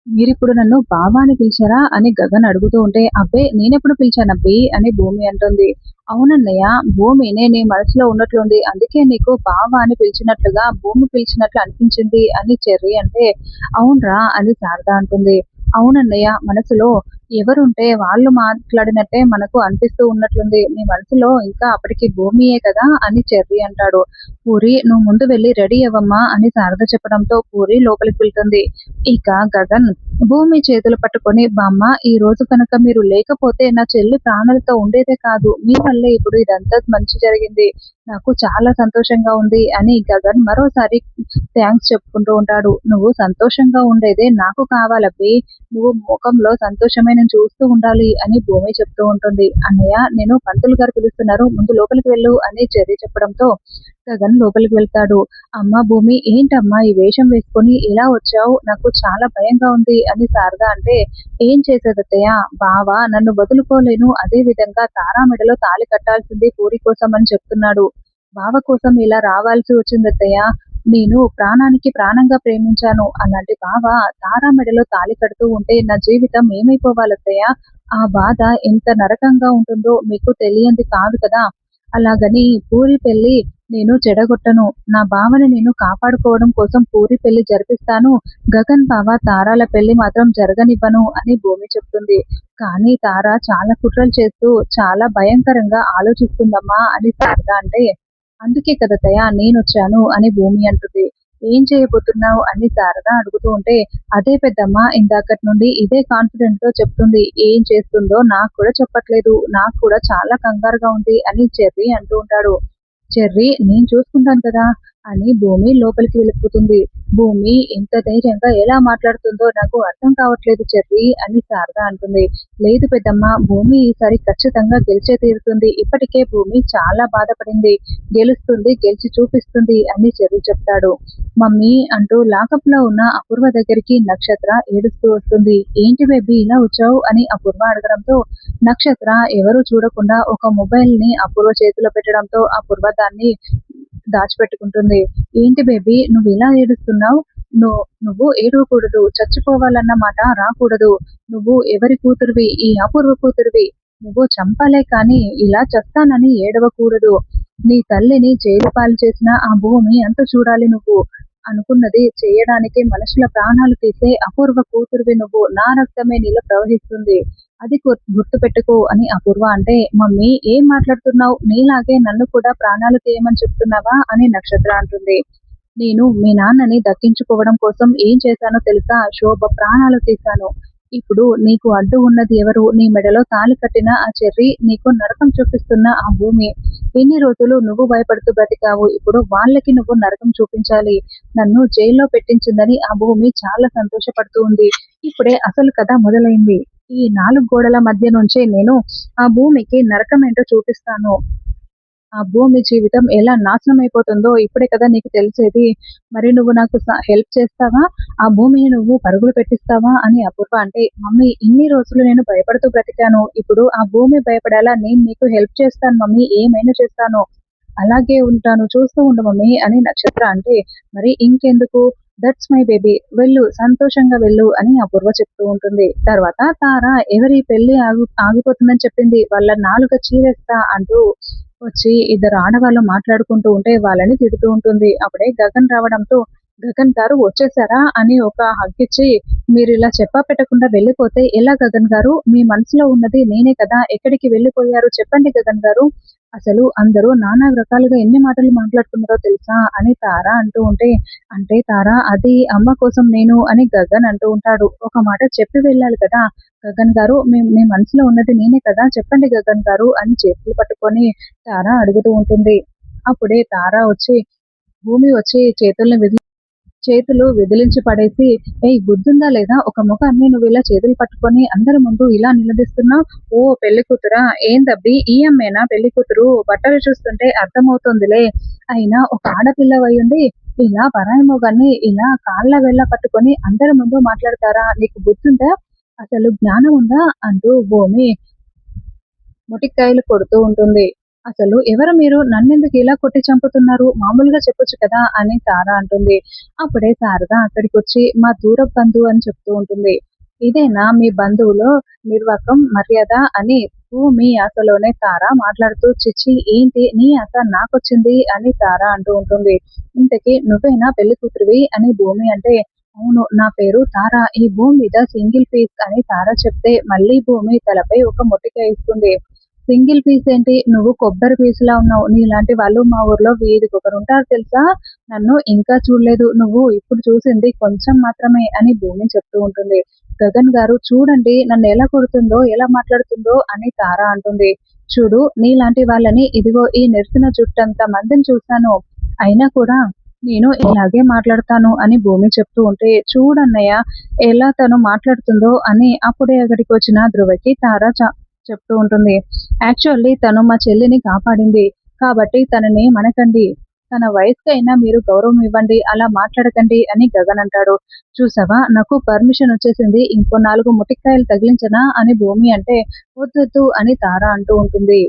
మీరిప్పుడు నన్ను బావ అని పిలిచారా? అని గగన్ అడుగుతూ ఉంటే, అబ్బే! నేనెప్పుడు పిలిచానబ్బి అని భూమి అంటుంది. అవునన్నయ్య, భూమి నీ మనసులో ఉన్నట్లుంది. అందుకే నీకు బావ అని పిలిచినట్లుగా భూమి పిలిచినట్లు అనిపించింది అని చెర్రి అంటే, అవునురా అని శారద అంటుంది. అవునన్నయ్య, మనసులో ఎవరుంటే వాళ్ళు మాట్లాడినట్టే మనకు అనిపిస్తూ ఉన్నట్లుంది. నీ మనసులో ఇంకా అప్పటికి భూమియే కదా అని చెర్రి అంటాడు. పూరి నువ్వు ముందు వెళ్లి రెడీ అవ్వమ్మా అని శారద చెప్పడంతో పూరి లోపలికి వెళ్తుంది. ఇక గగన్ భూమి చేతులు పట్టుకొని, బామ్మ ఈ రోజు కనుక మీరు లేకపోతే నా చెల్లి ప్రాణాలతో ఉండేదే కాదు. మీ వల్లే ఇప్పుడు ఇదంతా మంచి జరిగింది. నాకు చాలా సంతోషంగా ఉంది అని గగన్ మరోసారి థ్యాంక్స్ చెప్పుకుంటూ ఉంటాడు. నువ్వు సంతోషంగా ఉండేదే నాకు కావాలబ్బి. నువ్వు ముఖంలో సంతోషమే నేను చూస్తూ ఉండాలి అని భూమి చెప్తూ ఉంటుంది. అన్నయ్య, నేను పంతులు గారు పిలుస్తున్నారు, ముందు లోపలికి వెళ్ళు అని చెర్రి చెప్పడంతో గగన్ లోపలికి వెళ్తాడు. అమ్మ భూమి, ఏంటమ్మా ఈ వేషం వేసుకొని ఇలా వచ్చావు? నాకు చాలా భయంగా ఉంది అని శారద అంటే, ఏం చేసేదత్తయ్య, బావ నన్ను వదులుకోలేను, అదే విధంగా తారా మెడలో తాళి కట్టాల్సింది పూరి కోసం అని చెప్తున్నాడు. బావ కోసం ఇలా రావాల్సి వచ్చిందత్తయ్య. నేను ప్రాణానికి ప్రాణంగా ప్రేమించాను. అలాంటి బావ తారా మెడలో తాళి కడుతూ ఉంటే నా జీవితం ఏమైపోవాలత్తయ్య? ఆ బాధ ఎంత నరకంగా ఉంటుందో మీకు తెలియంది కాదు కదా! అలాగని పూరి పెళ్లి నేను చెడగొట్టను. నా బావని నేను కాపాడుకోవడం కోసం పూరి పెళ్లి జరిపిస్తాను. గగన్ బావ తారాల పెళ్లి మాత్రం జరగనివ్వను అని భూమి చెప్తుంది. కానీ తార చాలా కుట్రలు చేస్తూ చాలా భయంకరంగా ఆలోచిస్తుందమ్మా అని శారద అంటే, అందుకే కదత్తయ్య నేనొచ్చాను అని భూమి అంటుంది. ఏం చేయబోతున్నావు అని శారద అడుగుతూ ఉంటే, అదే పెద్దమ్మ ఇందాకటి నుండి ఇదే కాన్ఫిడెంట్ తో చెప్తుంది. ఏం చేస్తుందో నాకు కూడా చెప్పట్లేదు. నాకు కూడా చాలా కంగారుగా ఉంది అని చెర్రి అంటూ ఉంటాడు. చెర్రి నేను చూసుకుంటాను కదా అని భూమి లోపలికి వెళ్ళిపోతుంది. భూమి ఇంత ధైర్యంగా ఎలా మాట్లాడుతుందో నాకు అర్థం కావట్లేదు చెర్రి అని శారద అంటుంది. లేదు పెద్దమ్మ, భూమి ఈసారి ఖచ్చితంగా గెలిచే తీరుతుంది. ఇప్పటికే భూమి చాలా బాధపడింది. గెలుస్తుంది, గెలిచి చూపిస్తుంది అని చెర్రి చెప్తాడు. మమ్మీ అంటూ లాకప్ లో ఉన్న అపూర్వ దగ్గరికి నక్షత్ర ఏడుస్తూ వస్తుంది. ఏంటి బేబీ ఇలా వచ్చావు అని అపూర్వ అడగడంతో నక్షత్ర ఎవరూ చూడకుండా ఒక మొబైల్ ని అపూర్వ చేతిలో పెట్టడంతో అపూర్వ దాన్ని దాచిపెట్టుకుంటుంది. ఏంటి బేబీ నువ్వు ఇలా ఏడుస్తున్నావు? నువ్వు ఏడవకూడదు. చచ్చిపోవాలన్న మాట రాకూడదు. నువ్వు ఎవరి కూతురివి? ఈ అపూర్వ కూతురివి. నువ్వు చంపాలే కానీ ఇలా చస్తానని ఏడవకూడదు. నీ తల్లిని జైలు పాలు చేసిన ఆ భూమి అంత చూడాలి నువ్వు. అనుకున్నది చేయడానికి మనుషుల ప్రాణాలు తీసే అపూర్వ కూతురివి నువ్వు. నా రక్తమే నీలో ప్రవహిస్తుంది. అది గుర్తుపెట్టుకో అని అపూర్వ అంటే, మమ్మీ ఏం మాట్లాడుతున్నావు? నీలాగే నన్ను కూడా ప్రాణాలు తీయమని చెప్తున్నావా అని నక్షత్ర అంటుంది. నేను మీ నాన్నని దక్కించుకోవడం కోసం ఏం చేశానో తెలుసా? శోభ ప్రాణాలు తీశాను. ఇప్పుడు నీకు అడ్డు ఉన్నది ఎవరు? నీ మెడలో తాళి కట్టిన ఆ చెర్రి, నీకు నరకం చూపిస్తున్న ఆ భూమి. ఎన్ని రోజులు నువ్వు భయపడుతూ బ్రతికావు. ఇప్పుడు వాళ్ళకి నువ్వు నరకం చూపించాలి. నన్ను జైల్లో పెట్టించిందని ఆ భూమి చాలా సంతోషపడుతూ ఉంది. ఇప్పుడే అసలు కథ మొదలైంది. ఈ 4 గోడల మధ్య నుంచే నేను ఆ భూమికి నరకమేంటో చూపిస్తాను. ఆ భూమి జీవితం ఎలా నాశనమైపోతుందో ఇప్పుడే కదా నీకు తెలిసేది. మరి నువ్వు నాకు హెల్ప్ చేస్తావా? ఆ భూమిని నువ్వు పరుగులు పెట్టిస్తావా అని అపూర్వ అంటే, మమ్మీ ఇన్ని రోజులు నేను భయపడుతూ బ్రతికాను. ఇప్పుడు ఆ భూమి భయపడేలా నేను నీకు హెల్ప్ చేస్తాను మమ్మీ. ఏమైనా చేస్తాను. అలాగే ఉంటాను. చూస్తూ ఉండు మమ్మీ అని నక్షత్ర అంటే, మరి ఇంకెందుకు? That's my baby. వెళ్ళు, సంతోషంగా వెళ్ళు అని అపూర్వ చెప్తూ ఉంటుంది. తర్వాత తార ఎవరి పెళ్లి ఆగిపోతుందని చెప్పింది. వాళ్ళ నాలుక చీరేస్తా అంటూ వచ్చి ఇద్దరు ఆడవాళ్ళు మాట్లాడుకుంటూ ఉంటే వాళ్ళని తిడుతూ ఉంటుంది. అప్పుడే గగన్ రావడంతో, గగన్ గారు వచ్చేసారా అని ఒక హగ్ ఇచ్చి, మీరు ఇలా చెప్పా పెట్టకుండా వెళ్ళిపోతే ఎలా గగన్ గారు? మీ మనసులో ఉన్నది నేనే కదా, ఎక్కడికి వెళ్ళిపోయారు చెప్పండి గగన్ గారు. అసలు అందరూ నానా రకాలుగా ఎన్ని మాటలు మాట్లాడుకున్నారో తెలుసా అని తార అంటూ ఉంటే, అంటే తార అది అమ్మ కోసం నేను అని గగన్ అంటూ ఉంటాడు. ఒక మాట చెప్పి వెళ్ళాలి కదా గగన్ గారు, మీ మనసులో ఉన్నది నేనే కదా, చెప్పండి గగన్ గారు అని చేతులు పట్టుకొని తార అడుగుతూ ఉంటుంది. అప్పుడే తార వచ్చి భూమి వచ్చి చేతులు విదిలించి పడేసి, ఏయ్ బుద్ధుందా లేదా? ఒక మొఖాన్ని నువ్వు ఇలా చేతులు పట్టుకొని అందరి ముందు ఇలా నిలదీస్తున్నావు. ఓ పెళ్లి కూతురా? ఏందబ్బి ఈ అమ్మేనా పెళ్లి కూతురు? బట్టలు చూస్తుంటే అర్థమవుతోందిలే. అయినా ఒక ఆడపిల్లవయ్యుండి ఇలా పరాయి మొగాన్ని ఇలా కాళ్ళ వేళ్ళ పట్టుకొని అందరి ముందు మాట్లాడతారా? నీకు బుద్ధుందా? అసలు జ్ఞానం ఉందా? అంటూ భూమి మొటిక్కాయలు కొడుతూ ఉంటుంది. అసలు ఎవరు మీరు? నన్నెందుకు ఇలా కొట్టి చంపుతున్నారు? మామూలుగా చెప్పొచ్చు కదా! అని తార అంటుంది. అప్పుడే శారద అక్కడికొచ్చి మా దూరపు బంధువు అని చెప్తూ ఉంటుంది. ఇదేనా మీ బంధువులో నిర్వాకం, మర్యాద అని మీ యాసలోనే తార మాట్లాడుతూ చిచ్చి ఏంటి నీ యాస నాకొచ్చింది అని తార అంటూ ఉంటుంది. ఇంతకీ నువ్వేనా పెళ్లి కూతురివి అని భూమి అంటే, అవును నా పేరు తార. ఈ భూమి మీద సింగిల్ పీస్ అని తార చెప్తే మళ్ళీ భూమి తలపై ఒక మొట్టికాయ ఇస్తుంది. సింగిల్ పీస్ ఏంటి? నువ్వు కొబ్బరి పీసులా ఉన్నావు. నీలాంటి వాళ్ళు మా ఊర్లో వీధికొకరుంటారు తెలుసా? నన్ను ఇంకా చూడలేదు. నువ్వు ఇప్పుడు చూసింది కొంచెం మాత్రమే అని భూమి చెప్తూ ఉంటుంది. గగన్ గారు చూడండి నన్నెలా కొడుతుందో, ఎలా మాట్లాడుతుందో అని తార అంటుంది. చూడు నీలాంటి వాళ్ళని ఇదిగో ఈ నెరిసిన జుట్టంత మందిని చూసాను. అయినా కూడా నేను ఇలాగే మాట్లాడతాను అని భూమి చెప్తూ ఉంటే, చూడన్నయ్య ఎలా తను మాట్లాడుతుందో అని అప్పుడే అక్కడికొచ్చిన ధ్రువకి తార చెప్తూ ఉంటుంది. యాక్చువల్లీ తను మా చెల్లిని కాపాడింది. కాబట్టి తనని మనకండి. తన వయసుకైనా మీరు గౌరవం ఇవ్వండి. అలా మాట్లాడకండి అని గగన్ అంటాడు. చూసావా నాకు పర్మిషన్ వచ్చేసింది. ఇంకో 4 మొటిక్కాయలు తగిలించనా అని భూమి అంటే, వద్దొద్దు అని తార అంటూ ఉంటుంది.